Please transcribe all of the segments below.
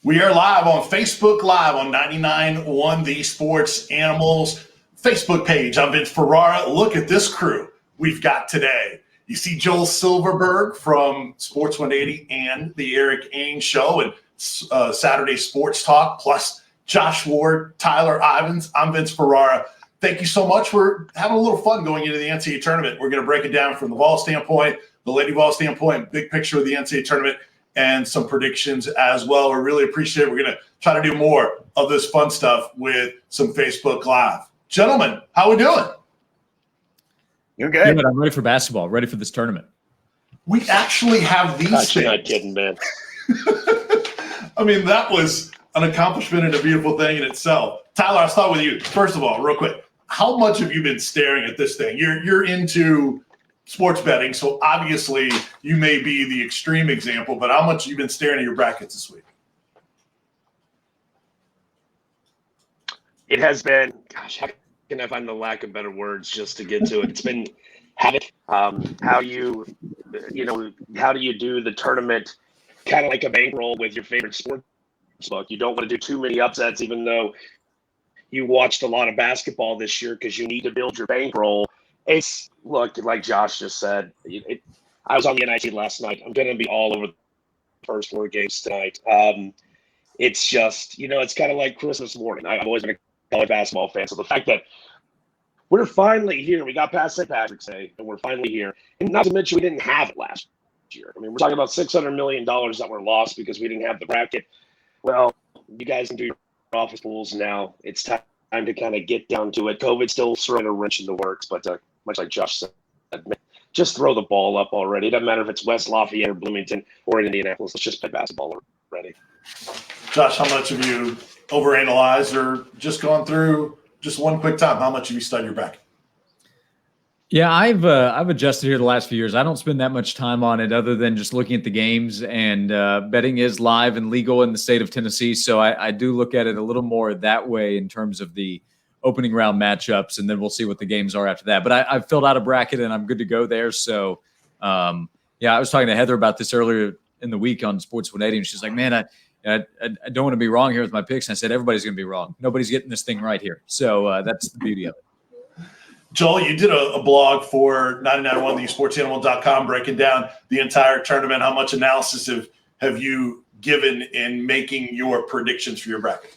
We are live on Facebook Live on 99.1 The Sports Animals Facebook page. I'm Vince Ferrara. Look at this crew we've got today. You see Joel Silverberg from Sports 180 and the Eric Ains Show and Saturday Sports Talk, plus Josh Ward, Tyler Ivens. I'm Vince Ferrara. Thank you so much. We're having a little fun going into the NCAA tournament. We're going to break it down from the Vols standpoint, the Lady Vols standpoint, big picture of the NCAA tournament, and some predictions as well. We really appreciate it. We're going to try to do more of this fun stuff with some Facebook Live. Gentlemen, how we doing? You're good. I'm ready for basketball, ready for this tournament. We actually have these things. You're not kidding, man. I mean, that was an accomplishment and a beautiful thing in itself. Tyler, I'll start with you. First of all, real quick, how much have you been staring at this thing? You're into sports betting, so obviously you may be the extreme example, but how much have you been staring at your brackets this week? It has been, gosh, how can I find the lack of better words just to get to it? It's been havoc. How do you do the tournament kind of like a bankroll with your favorite sports book? You don't want to do too many upsets, even though you watched a lot of basketball this year because you need to build your bankroll. Look, like Josh just said, I was on the NIT last night. I'm going to be all over the first four games tonight. It's just, it's kind of like Christmas morning. I've always been a college basketball fan. So the fact that we're finally here, we got past St. Patrick's Day, and we're finally here. And not to mention, we didn't have it last year. I mean, we're talking about $600 million that were lost because we didn't have the bracket. Well, you guys can do your office pools now. It's time to kind of get down to it. COVID's still throwing a wrench in the works, but much like Josh said, just throw the ball up already. It doesn't matter if it's West Lafayette or Bloomington or Indianapolis. Let's just play basketball already. Josh, how much have you overanalyzed or just gone through just one quick time? How much have you studied your bracket? Yeah, I've adjusted here the last few years. I don't spend that much time on it other than just looking at the games, and betting is live and legal in the state of Tennessee. So I do look at it a little more that way in terms of the opening round matchups, and then we'll see what the games are after that. But I've filled out a bracket, and I'm good to go there. So, I was talking to Heather about this earlier in the week on Sports 180, and she's like, man, I don't want to be wrong here with my picks. And I said, everybody's going to be wrong. Nobody's getting this thing right here. So that's the beauty of it. Joel, you did a blog for 991thesportsanimal.com breaking down the entire tournament. How much analysis have you given in making your predictions for your bracket?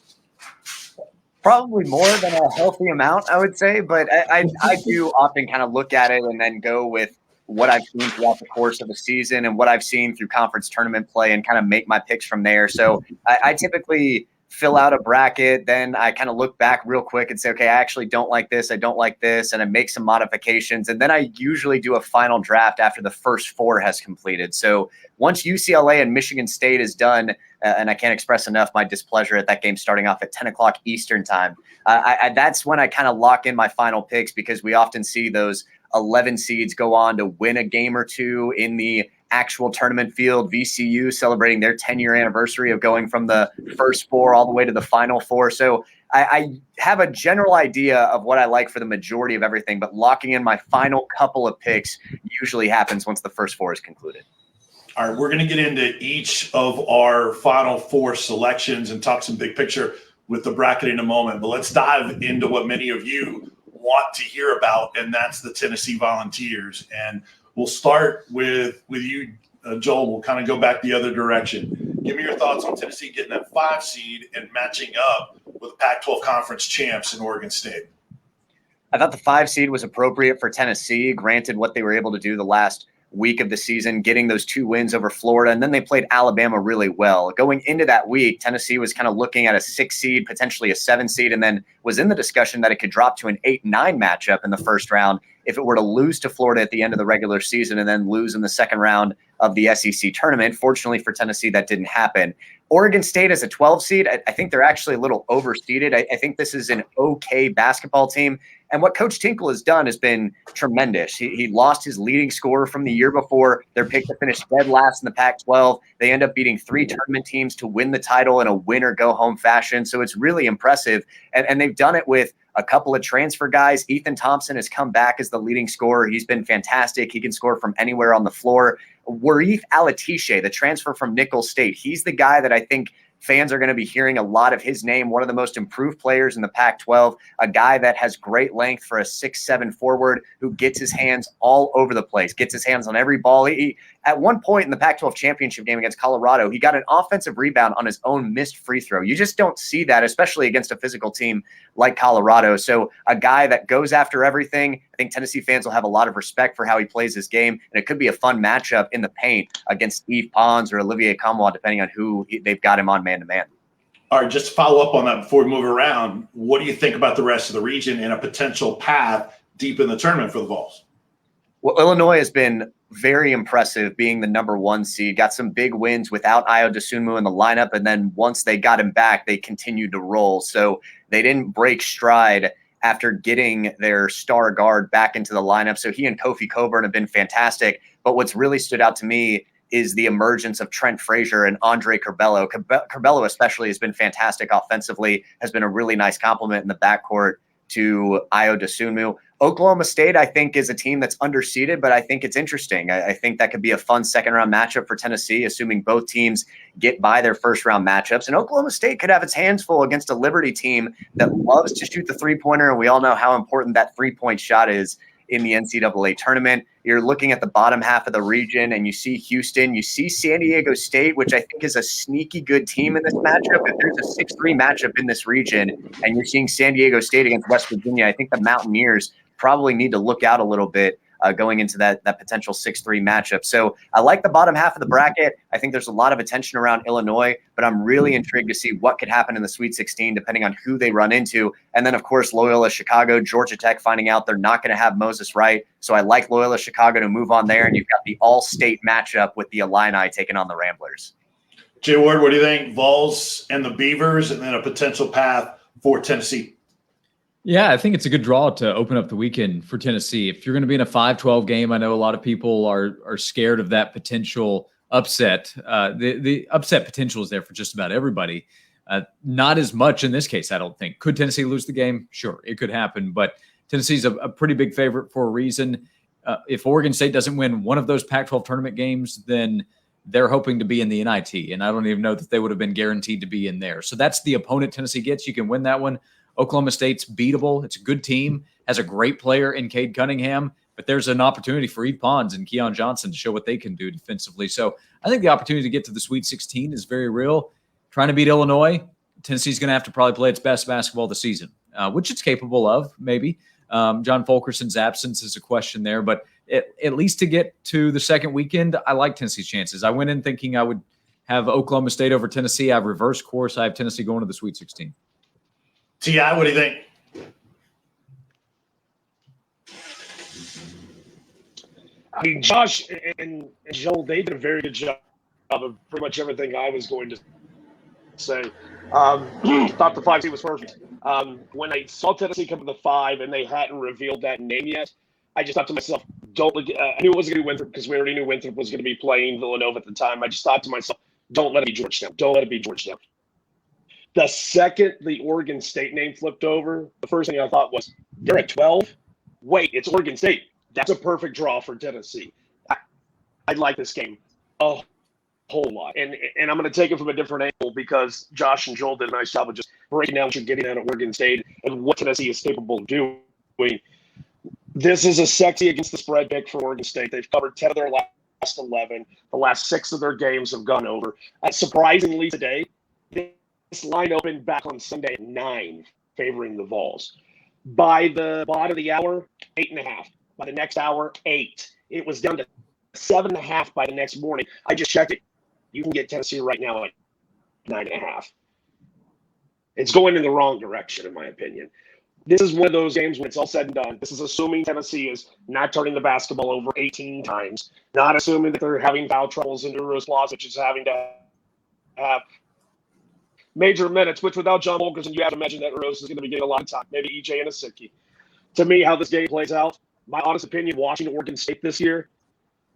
Probably more than a healthy amount, I would say. But I do often kind of look at it and then go with what I've seen throughout the course of the season and what I've seen through conference tournament play and kind of make my picks from there. So I typically fill out a bracket, then I kind of look back real quick and say, okay, I actually don't like this, I don't like this, and I make some modifications. And then I usually do a final draft after the first four has completed. So once UCLA and Michigan State is done, and I can't express enough my displeasure at that game starting off at 10 o'clock Eastern time, that's when I kind of lock in my final picks, because we often see those 11 seeds go on to win a game or two in the actual tournament field. VCU celebrating their 10-year anniversary of going from the first four all the way to the final four. So I have a general idea of what I like for the majority of everything, but locking in my final couple of picks usually happens once the first four is concluded. All right, we're going to get into each of our final four selections and talk some big picture with the bracket in a moment. But let's dive into what many of you want to hear about, and that's the Tennessee Volunteers. And we'll start with you, Joel. We'll kind of go back the other direction. Give me your thoughts on Tennessee getting that 5 seed and matching up with the Pac-12 conference champs in Oregon State. I thought the 5 seed was appropriate for Tennessee, granted what they were able to do the last week of the season, getting those 2 wins over Florida, and then they played Alabama really well. Going into that week, Tennessee was kind of looking at a 6 seed, potentially a 7 seed, and then was in the discussion that it could drop to an 8-9 matchup in the first round if it were to lose to Florida at the end of the regular season and then lose in the second round of the SEC tournament. Fortunately for Tennessee, that didn't happen. Oregon State as a 12 seed, I think they're actually a little overseeded. I think this is an okay basketball team. And what Coach Tinkle has done has been tremendous. He lost his leading scorer from the year before. They're picked to finish dead last in the Pac-12. They end up beating 3 tournament teams to win the title in a win-or-go-home fashion. So it's really impressive. And they've done it with a couple of transfer guys. Ethan Thompson has come back as the leading scorer. He's been fantastic. He can score from anywhere on the floor. Warif Alatishe, the transfer from Nicholls State, he's the guy that I think fans are going to be hearing a lot of his name, one of the most improved players in the Pac-12, a guy that has great length for a 6'7" forward who gets his hands all over the place, gets his hands on every ball. At one point in the Pac-12 championship game against Colorado, he got an offensive rebound on his own missed free throw. You just don't see that, especially against a physical team like Colorado. So a guy that goes after everything. I think Tennessee fans will have a lot of respect for how he plays his game, and it could be a fun matchup in the paint against Steve Pons or Olivier Kamwa, depending on who they've got him on man-to-man. All right, just to follow up on that before we move around, what do you think about the rest of the region and a potential path deep in the tournament for the Vols? Well, Illinois has been very impressive being the number 1 seed, got some big wins without Ayo Dosunmu in the lineup, and then once they got him back, they continued to roll. So they didn't break stride after getting their star guard back into the lineup. So he and Kofi Coburn have been fantastic. But what's really stood out to me is the emergence of Trent Frazier and Andre Curbelo. Curbelo especially has been fantastic offensively, has been a really nice compliment in the backcourt to Ayo Dosunmu. Oklahoma State, I think, is a team that's underseeded, but I think it's interesting. I think that could be a fun second-round matchup for Tennessee, assuming both teams get by their first-round matchups. And Oklahoma State could have its hands full against a Liberty team that loves to shoot the three-pointer, and we all know how important that three-point shot is in the NCAA tournament. You're looking at the bottom half of the region, and you see Houston, you see San Diego State, which I think is a sneaky good team in this matchup. If there's a 6-3 matchup in this region, and you're seeing San Diego State against West Virginia, I think the Mountaineers probably need to look out a little bit going into that potential 6-3 matchup. So I like the bottom half of the bracket. I think there's a lot of attention around Illinois, but I'm really intrigued to see what could happen in the Sweet 16, depending on who they run into. And then, of course, Loyola Chicago, Georgia Tech finding out they're not going to have Moses Wright. So I like Loyola Chicago to move on there. And you've got the all-state matchup with the Illini taking on the Ramblers. Jay Ward, what do you think? Vols and the Beavers, and then a potential path for Tennessee. Yeah, I think it's a good draw to open up the weekend for Tennessee. If you're going to be in a 5-12 game, I know a lot of people are scared of that potential upset. The upset potential is there for just about everybody. Not as much in this case, I don't think. Could Tennessee lose the game? Sure, it could happen. But Tennessee's a pretty big favorite for a reason. If Oregon State doesn't win one of those Pac-12 tournament games, then they're hoping to be in the NIT. And I don't even know that they would have been guaranteed to be in there. So that's the opponent Tennessee gets. You can win that one. Oklahoma State's beatable. It's a good team, has a great player in Cade Cunningham, but there's an opportunity for Eve Pons and Keon Johnson to show what they can do defensively. So I think the opportunity to get to the Sweet 16 is very real. Trying to beat Illinois, Tennessee's going to have to probably play its best basketball this season, which it's capable of, maybe. John Fulkerson's absence is a question there, but at least to get to the second weekend, I like Tennessee's chances. I went in thinking I would have Oklahoma State over Tennessee. I've reversed course. I have Tennessee going to the Sweet 16. T.I., what do you think? I mean, Josh and Joel, they did a very good job of pretty much everything I was going to say. Thought the 5 seed was perfect. When I saw Tennessee come to the 5 and they hadn't revealed that name yet, I just thought to myself, don't look. I knew it wasn't going to be Winthrop because we already knew Winthrop was going to be playing Villanova at the time. I just thought to myself, don't let it be Georgetown. Don't let it be Georgetown. The second the Oregon State name flipped over, the first thing I thought was, they're at 12? Wait, it's Oregon State. That's a perfect draw for Tennessee. I like this game a whole lot. And I'm going to take it from a different angle because Josh and Joel did a nice job of just breaking down what you're getting at Oregon State and what Tennessee is capable of doing. This is a sexy against the spread pick for Oregon State. They've covered 10 of their last 11. The last 6 of their games have gone over. Surprisingly today, this line opened back on Sunday at 9, favoring the Vols. By the bottom of the hour, 8.5. By the next hour, 8. It was down to 7.5 by the next morning. I just checked it. You can get Tennessee right now at 9.5. It's going in the wrong direction, in my opinion. This is one of those games when it's all said and done. This is assuming Tennessee is not turning the basketball over 18 times, not assuming that they're having foul troubles in Uros Plaza, which is having to have major minutes, which without John Wilkerson, you have to imagine that Uros is going to be getting a lot of time, maybe EJ and Asicki. To me, how this game plays out, my honest opinion, watching Oregon State this year,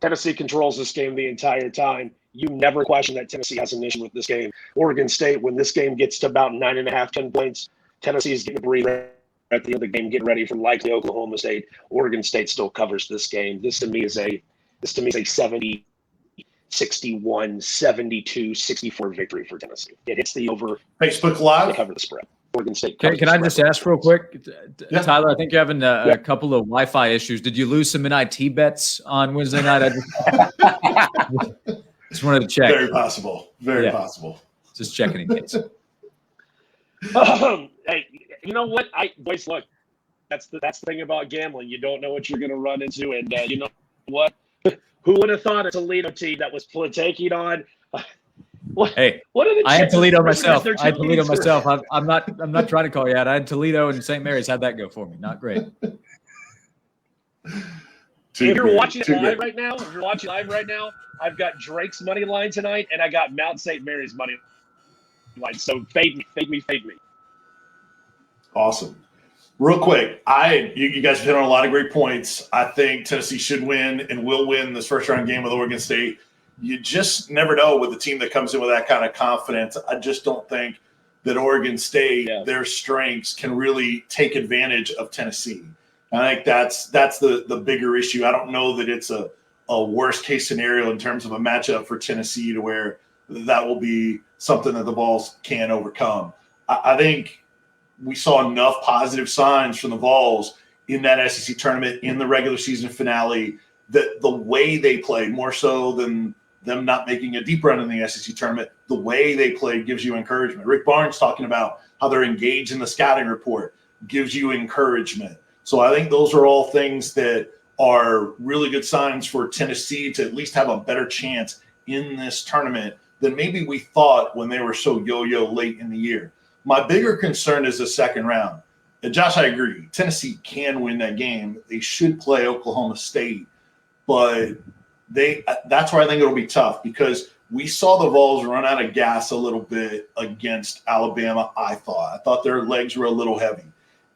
Tennessee controls this game the entire time. You never question that Tennessee has an issue with this game. Oregon State, when this game gets to about 9.5, 10 points, Tennessee is getting a breather at the end of the game, getting ready for likely Oklahoma State. Oregon State still covers this game. This to me is a 70, 61, 72, 64 victory for Tennessee. It hits the over. Facebook They Live. cover the spread. Oregon State. Can I just ask real quick, Yeah. Tyler? I think you're having a couple of Wi-Fi issues. Did you lose some NIT bets on Wednesday night? I just wanted to check. Very possible. Very possible. Just checking in case. Hey, you know what? Boys, look, that's the thing about gambling. You don't know what you're going to run into, and you know what? Who would have thought a Toledo team that was taking on? What are the I had Toledo chances myself. they're I had two Toledo leagues myself. I'm not trying to call you out. I had Toledo and St. Mary's. How'd that go for me? Not great. If you're watching live right now, I've got Drake's money line tonight, and I got Mount St. Mary's money line. So fade me. Awesome. Real quick, you guys have hit on a lot of great points. I think Tennessee should win and will win this first round game with Oregon State. You just never know with a team that comes in with that kind of confidence. I just don't think that Oregon State, their strengths, can really take advantage of Tennessee. I think that's the bigger issue. I don't know that it's a worst case scenario in terms of a matchup for Tennessee to where that will be something that the Vols can overcome. I think we saw enough positive signs from the Vols in that SEC tournament, in the regular season finale, that the way they played, more so than them not making a deep run in the SEC tournament, the way they played gives you encouragement. Rick Barnes talking about how they're engaged in the scouting report gives you encouragement. So I think those are all things that are really good signs for Tennessee to at least have a better chance in this tournament than maybe we thought when they were so yo-yo late in the year. My bigger concern is the second round. And Josh, I agree. Tennessee can win that game. They should play Oklahoma State, but that's where I think it'll be tough because we saw the Vols run out of gas a little bit against Alabama, I thought their legs were a little heavy.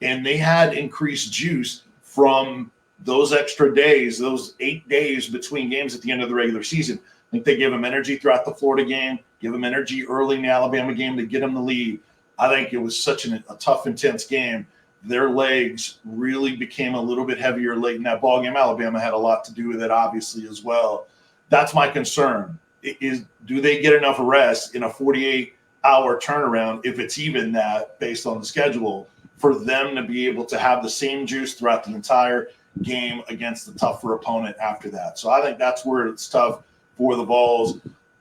And they had increased juice from those extra days, those 8 days between games at the end of the regular season. I think they gave them energy throughout the Florida game, give them energy early in the Alabama game to get them the lead. I think it was such a tough, intense game. Their legs really became a little bit heavier late in that ball game. Alabama had a lot to do with it, obviously, as well. That's my concern. Do they get enough rest in a 48-hour turnaround, if it's even that, based on the schedule, for them to be able to have the same juice throughout the entire game against the tougher opponent after that? So I think that's where it's tough for the Vols.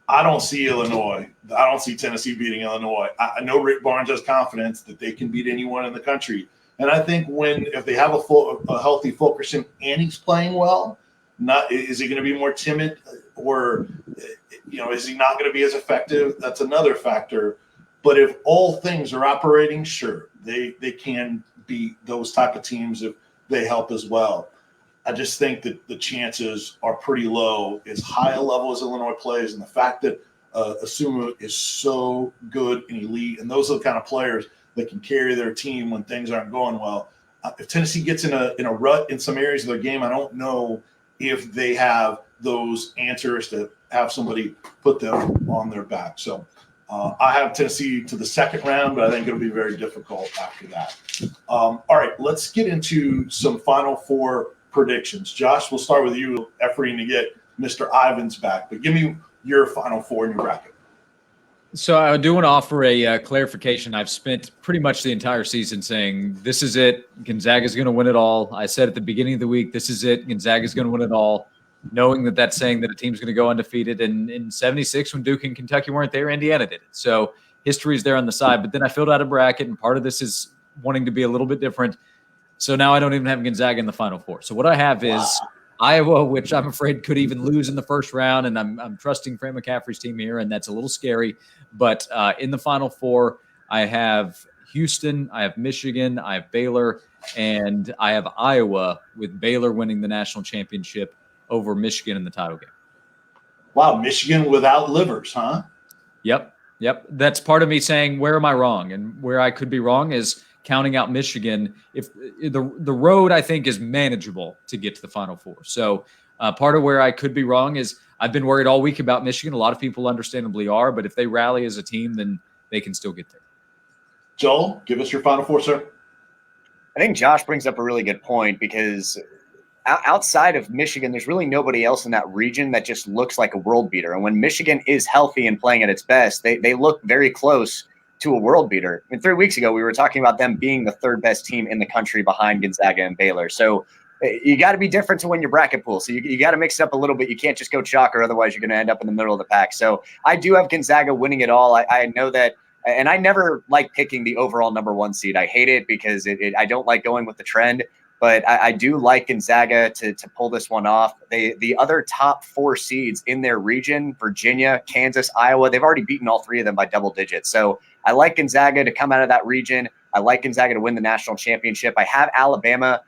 I don't see Illinois. I don't see Tennessee beating Illinois. I know Rick Barnes has confidence that they can beat anyone in the country. And I think if they have a healthy Fulkerson and he's playing well, is he going to be more timid or, is he not going to be as effective? That's another factor. But if all things are operating, sure, they can beat those type of teams if they help as well. I just think that the chances are pretty low, as high a level as Illinois plays, and the fact that Asuma is so good and elite, and those are the kind of players that can carry their team when things aren't going well. If Tennessee gets in a rut in some areas of their game, I don't know if they have those answers to have somebody put them on their back. So I have Tennessee to the second round, but I think it'll be very difficult after that. All right, let's get into some Final Four predictions. Josh, we'll start with you, efforting to get Mr. Ivens back, but give me your Final Four in your bracket. So I do want to offer a clarification. I've spent pretty much the entire season saying this is it. Gonzaga's going to win it all. I said at the beginning of the week, this is it. Gonzaga's going to win it all, knowing that that's saying that a team's going to go undefeated. And in 76, when Duke and Kentucky weren't there, Indiana did it. So history is there on the side. But then I filled out a bracket, and part of this is wanting to be a little bit different. So now I don't even have Gonzaga in the Final Four. So what I have is Iowa, which I'm afraid could even lose in the first round, and I'm trusting Fran McCaffrey's team here, and that's a little scary. But in the Final Four, I have Houston, I have Michigan, I have Baylor, and I have Iowa, with Baylor winning the national championship over Michigan in the title game. Wow, Michigan without Livers, huh? Yep. That's part of me saying, where am I wrong? And where I could be wrong is counting out Michigan. If the road, I think, is manageable to get to the Final Four. So part of where I could be wrong is I've been worried all week about Michigan. A lot of people understandably are, but if they rally as a team, then they can still get there. Joel, give us your Final Four, sir. I think Josh brings up a really good point because outside of Michigan, there's really nobody else in that region that just looks like a world beater. And when Michigan is healthy and playing at its best, they look very close to a world beater. I mean, 3 weeks ago, we were talking about them being the third best team in the country behind Gonzaga and Baylor. So you got to be different to win your bracket pool. So you got to mix it up a little bit. You can't just go chalk, or otherwise you're going to end up in the middle of the pack. So I do have Gonzaga winning it all. I know that, and I never like picking the overall number 1 seed. I hate it because I don't like going with the trend. But I do like Gonzaga to pull this one off. The other top 4 seeds in their region, Virginia, Kansas, Iowa, they've already beaten all 3 of them by double digits. So I like Gonzaga to come out of that region. I like Gonzaga to win the national championship. I have Alabama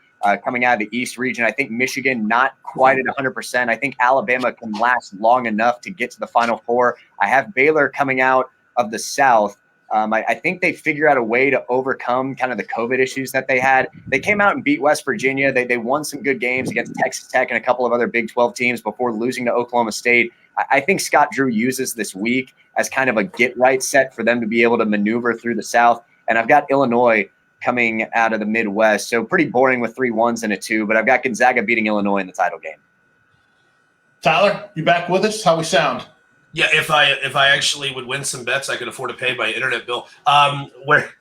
coming out of the East region. I think Michigan not quite at 100%. I think Alabama can last long enough to get to the Final Four. I have Baylor coming out of the South. I think they figure out a way to overcome kind of the COVID issues that they had. They came out and beat West Virginia. They won some good games against Texas Tech and a couple of other Big 12 teams before losing to Oklahoma State. I think Scott Drew uses this week as kind of a get-right set for them to be able to maneuver through the South. And I've got Illinois coming out of the Midwest. So pretty boring with 3 1s and a 2, but I've got Gonzaga beating Illinois in the title game. Tyler, you back with us? How we sound? Yeah, if I actually would win some bets, I could afford to pay my internet bill.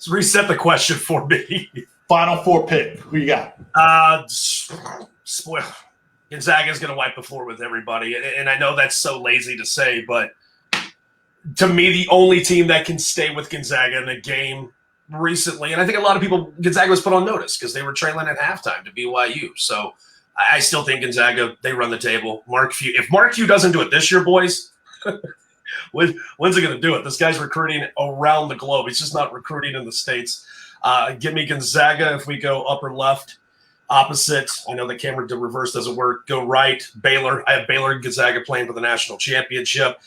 Reset the question for me. Final 4 pick. Who you got? Spoil. Gonzaga is going to wipe the floor with everybody, and I know that's so lazy to say, but to me, the only team that can stay with Gonzaga in a game recently, and I think a lot of people, Gonzaga was put on notice because they were trailing at halftime to BYU. So I still think Gonzaga, they run the table. If Mark Few doesn't do it this year, boys, when's he going to do it? This guy's recruiting around the globe. He's just not recruiting in the States. Give me Gonzaga if we go upper left. Opposite, I know the camera reverse doesn't work. Go right, Baylor. I have Baylor and Gonzaga playing for the national championship.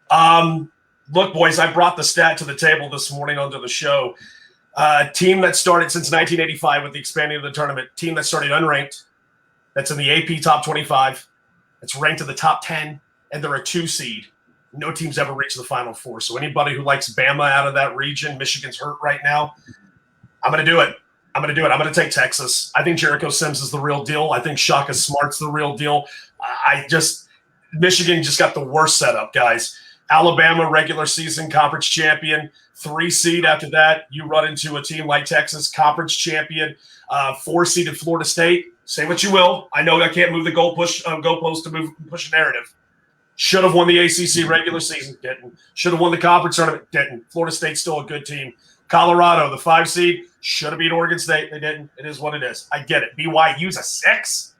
Look, boys, I brought the stat to the table this morning onto the show. Team that started since 1985 with the expanding of the tournament. Team that started unranked. That's in the AP top 25. It's ranked in the top 10, and they're a 2 seed. No team's ever reached the Final Four. So anybody who likes Bama out of that region, Michigan's hurt right now, I'm going to do it. I'm going to take Texas. I think Jericho Sims is the real deal. I think Shaka Smart's the real deal. Michigan just got the worst setup, guys. Alabama, regular season conference champion, 3 seed. After that, you run into a team like Texas, conference champion, 4 seeded Florida State. Say what you will. I know I can't move the goalpost to push a narrative. Should have won the ACC regular season, didn't. Should have won the conference tournament, didn't. Florida State's still a good team. Colorado, the 5 seed, should have beat Oregon State. They didn't. It is what it is. I get it. BYU's a 6.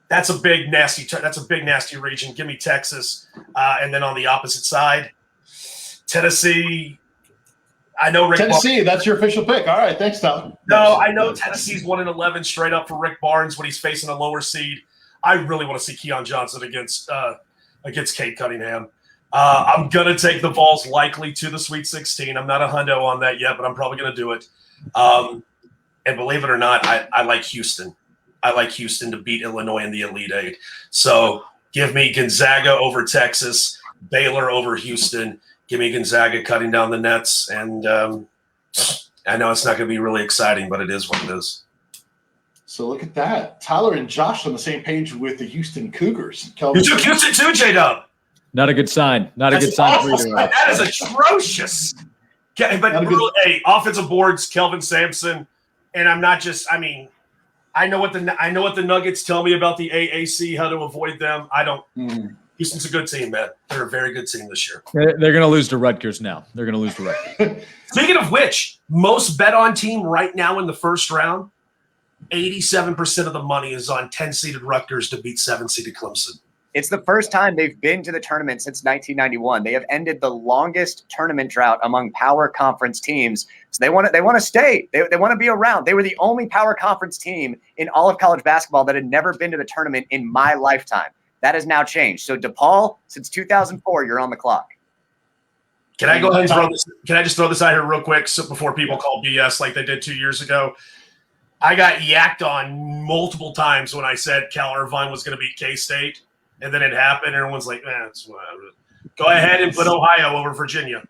That's a big, nasty region. Give me Texas. And then on the opposite side, Tennessee. I know Rick Tennessee, that's your official pick. All right, thanks, Tyler. No, I know Tennessee's 1-11 straight up for Rick Barnes when he's facing a lower seed. I really want to see Keon Johnson against Cade Cunningham. I'm going to take the Vols likely to the Sweet 16. I'm not a hundo on that yet, but I'm probably going to do it. And believe it or not, I like Houston. I like Houston to beat Illinois in the Elite Eight. So give me Gonzaga over Texas, Baylor over Houston. Give me Gonzaga cutting down the nets. And I know it's not going to be really exciting, but it is what it is. So look at that. Tyler and Josh on the same page with the Houston Cougars. You took Houston too, J-Dub. Not a good sign. Not a good sign for you. That is atrocious. But hey, offensive boards, Kelvin Sampson, and I'm not just. I mean, I know what the Nuggets tell me about the AAC, how to avoid them. I don't. Houston's a good team, man. They're a very good team this year. They're going to lose to Rutgers now. They're going to lose to Rutgers. Speaking of which, most bet on team right now in the first round, 87% of the money is on 10-seeded Rutgers to beat 7-seeded Clemson. It's the first time they've been to the tournament since 1991. They have ended the longest tournament drought among power conference teams. So they want to stay. They want to be around. They were the only power conference team in all of college basketball that had never been to the tournament in my lifetime. That has now changed. So DePaul, since 2004, you're on the clock. Can I go ahead and throw this? Can I just throw this out here real quick before people call BS like they did 2 years ago? I got yacked on multiple times when I said Cal Irvine was going to beat K-State. And then it happened, and everyone's like, it's whatever. Go ahead and put Ohio over Virginia.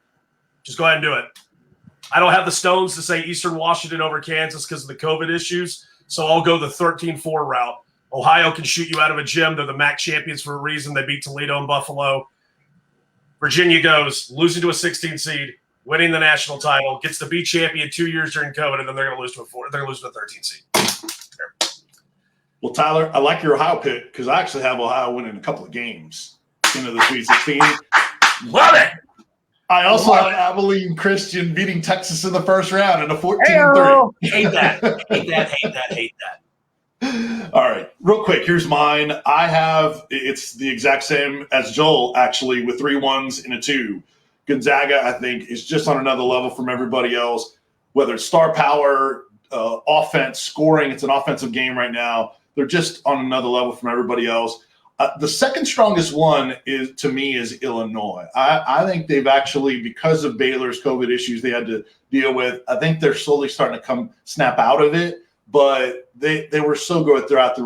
Just go ahead and do it. I don't have the stones to say Eastern Washington over Kansas because of the COVID issues, so I'll go the 13-4 route. Ohio can shoot you out of a gym. They're the MAC champions for a reason. They beat Toledo and Buffalo. Virginia goes losing to a 16 seed, winning the national title, gets to be champion 2 years during COVID, and then they're going to lose to a 13 seed. Well, Tyler, I like your Ohio pick because I actually have Ohio winning a couple of games into the Sweet 16. Love it. I also have Abilene Christian beating Texas in the first round in a 14-3. Hate that. All right, real quick, here's mine. It's the exact same as Joel, actually, with 3 1s and a 2. Gonzaga, I think, is just on another level from everybody else, whether it's star power, offense, scoring. It's an offensive game right now. They're just on another level from everybody else. The second strongest one is Illinois. I think they've actually, because of Baylor's COVID issues they had to deal with, I think they're slowly starting to snap out of it. But they were so good throughout the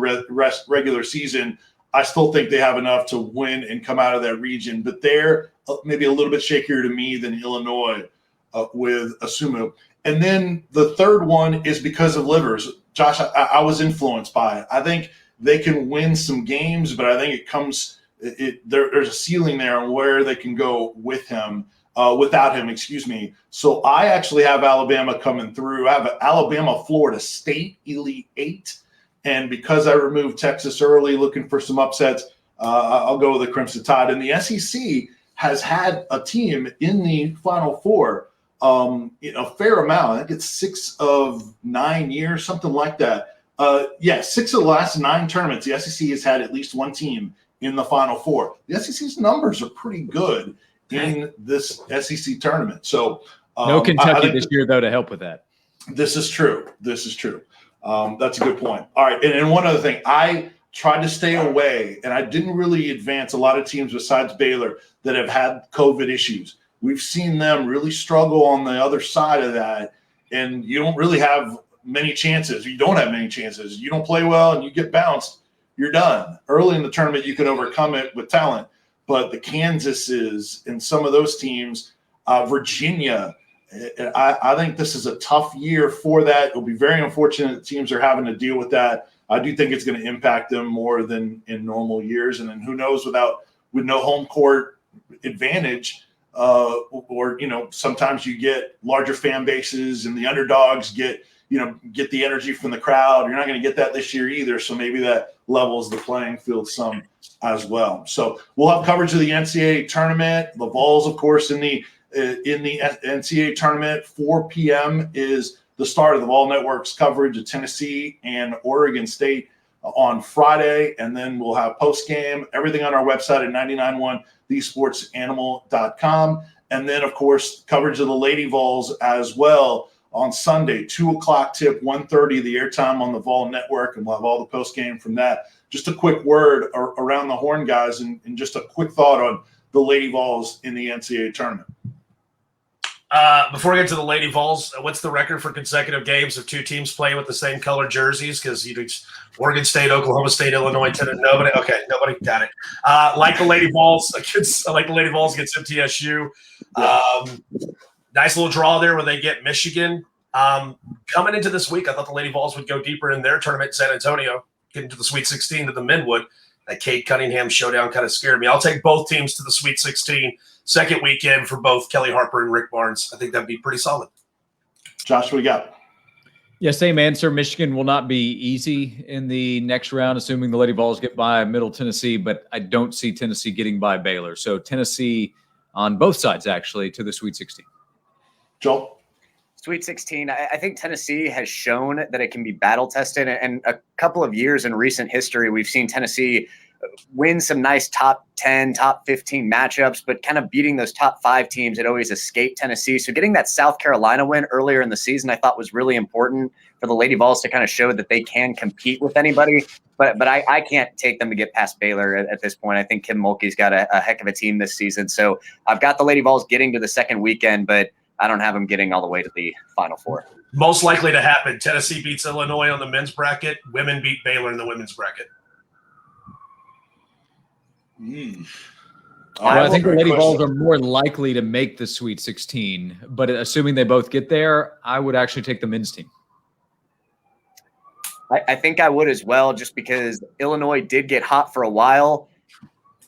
regular season. I still think they have enough to win and come out of that region. But they're maybe a little bit shakier to me than Illinois with Asumu. And then the third one is because of Livers. Josh, I was influenced by it. I think they can win some games, but I think there's a ceiling there on where they can go without him, excuse me. So I actually have Alabama coming through. I have Alabama, Florida State, Elite 8. And because I removed Texas early, looking for some upsets, I'll go with the Crimson Tide. And the SEC has had a team in the Final Four, a fair amount. I think it's 6 of 9 years, something like that. 6 of the last 9 tournaments, the SEC has had at least one team in the Final Four. The SEC's numbers are pretty good in this SEC tournament. So no Kentucky this year, though, to help with that. This is true. That's a good point. All right. And one other thing, I tried to stay away, and I didn't really advance a lot of teams besides Baylor that have had COVID issues. We've seen them really struggle on the other side of that, and you don't really have many chances. You don't have many chances. You don't play well and you get bounced, you're done. Early in the tournament, you can overcome it with talent. But the Kansases and some of those teams, Virginia, I think this is a tough year for that. It'll be very unfortunate that teams are having to deal with that. I do think it's going to impact them more than in normal years. And then who knows, with no home court advantage, or sometimes you get larger fan bases and the underdogs get the energy from the crowd. You're not going to get that this year either. So maybe that levels the playing field some as well. So we'll have coverage of the NCAA tournament. The Vols, of course, in the NCAA tournament. 4 p.m. is the start of the Vol Network's coverage of Tennessee and Oregon State on Friday. And then we'll have post-game, everything on our website at 991thesportsanimal.com. And then, of course, coverage of the Lady Vols as well on Sunday, 2 o'clock tip, 1:30, the airtime on the Vol Network, and we'll have all the post-game from that. Just a quick word around the horn, guys, and just a quick thought on the Lady Vols in the NCAA tournament. Before we get to the Lady Vols, what's the record for consecutive games of 2 teams playing with the same color jerseys? Because Oregon State, Oklahoma State, Illinois, nobody got it. Like the Lady Vols against MTSU. Nice little draw there where they get Michigan. Coming into this week, I thought the Lady Vols would go deeper in their tournament in San Antonio, get into the Sweet 16 to the men would. That Cade Cunningham showdown kind of scared me. I'll take both teams to the Sweet 16 second weekend for both Kelly Harper and Rick Barnes. I think that'd be pretty solid. Josh, what do we got? Yeah, same answer. Michigan will not be easy in the next round, assuming the Lady Vols get by Middle Tennessee, but I don't see Tennessee getting by Baylor. So Tennessee on both sides, actually, to the Sweet 16. Joel? Sweet 16, I think Tennessee has shown that it can be battle-tested. And a couple of years in recent history, we've seen Tennessee win some nice top 10, top 15 matchups, but kind of beating those top 5 teams, it always escaped Tennessee. So getting that South Carolina win earlier in the season, I thought was really important for the Lady Vols to kind of show that they can compete with anybody. But I can't take them to get past Baylor at this point. I think Kim Mulkey's got a heck of a team this season. So I've got the Lady Vols getting to the second weekend, but I don't have them getting all the way to the Final Four. Most likely to happen, Tennessee beats Illinois on the men's bracket. Women beat Baylor in the women's bracket. Well, I think the Lady Vols are more likely to make the Sweet 16, but assuming they both get there, I would actually take the men's team. I think I would as well, just because Illinois did get hot for a while.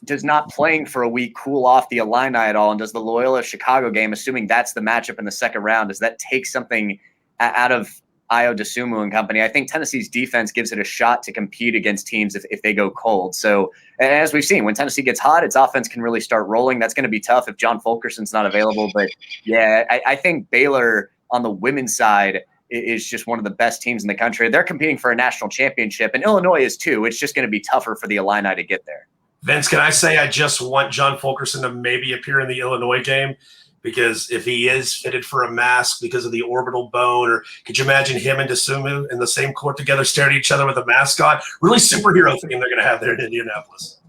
Does not playing for a week cool off the Illini at all? And does the Loyola Chicago game, assuming that's the matchup in the second round, does that take something out of Io DeSumo and company? I think Tennessee's defense gives it a shot to compete against teams if they go cold. So as we've seen, when Tennessee gets hot, its offense can really start rolling. That's going to be tough if John Fulkerson's not available. But yeah, I think Baylor on the women's side is just one of the best teams in the country. They're competing for a national championship, and Illinois is too. It's just going to be tougher for the Illini to get there. Vince, can I say I just want John Fulkerson to maybe appear in the Illinois game? Because if he is fitted for a mask because of the orbital bone, or could you imagine him and DeSumo in the same court together staring at each other with a mask on? Really superhero thing they're going to have there in Indianapolis.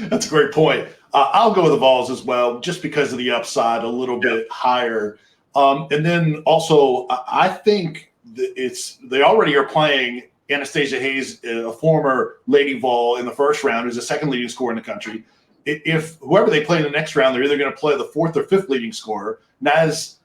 That's a great point. I'll go with the Vols as well, just because of the upside a little bit higher. And then also, I think they already are playing Anastasia Hayes, a former Lady Vol in the first round, who's the second leading scorer in the country. If whoever they play in the next round, they're either going to play the fourth or fifth leading scorer. Naz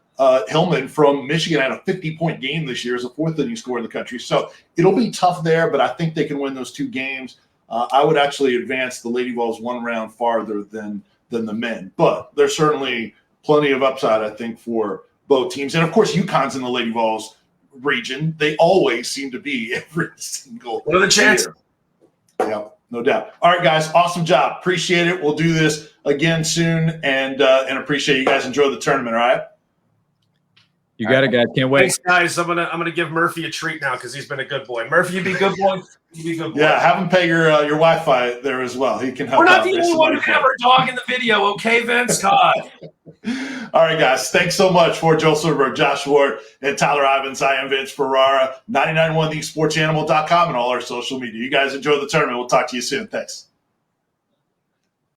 Hillman from Michigan had a 50-point game this year as a fourth leading scorer in the country. So it'll be tough there, but I think they can win those two games. I would actually advance the Lady Vols one round farther than the men. But there's certainly plenty of upside, I think, for both teams. And, of course, UConn's in the Lady Vols region. They always seem to be every single What are the chances? Yeah, no doubt. All right, guys, awesome job. Appreciate it. We'll do this again soon, and appreciate you guys enjoy the tournament. All right. You got it, guys. Can't wait. Thanks, guys. I'm gonna give Murphy a treat now because he's been a good boy. Murphy, you be good boy. You be good boy. Yeah, have him pay your Wi-Fi there as well. He can help. We're not out. the only one who can have our dog in the video, okay, Vince? God. All right, guys. Thanks so much for Joel Silverberg, Josh Ward, and Tyler Ivens. I am Vince Ferrara, 991thesportsanimal.com, and all our social media. You guys enjoy the tournament. We'll talk to you soon. Thanks.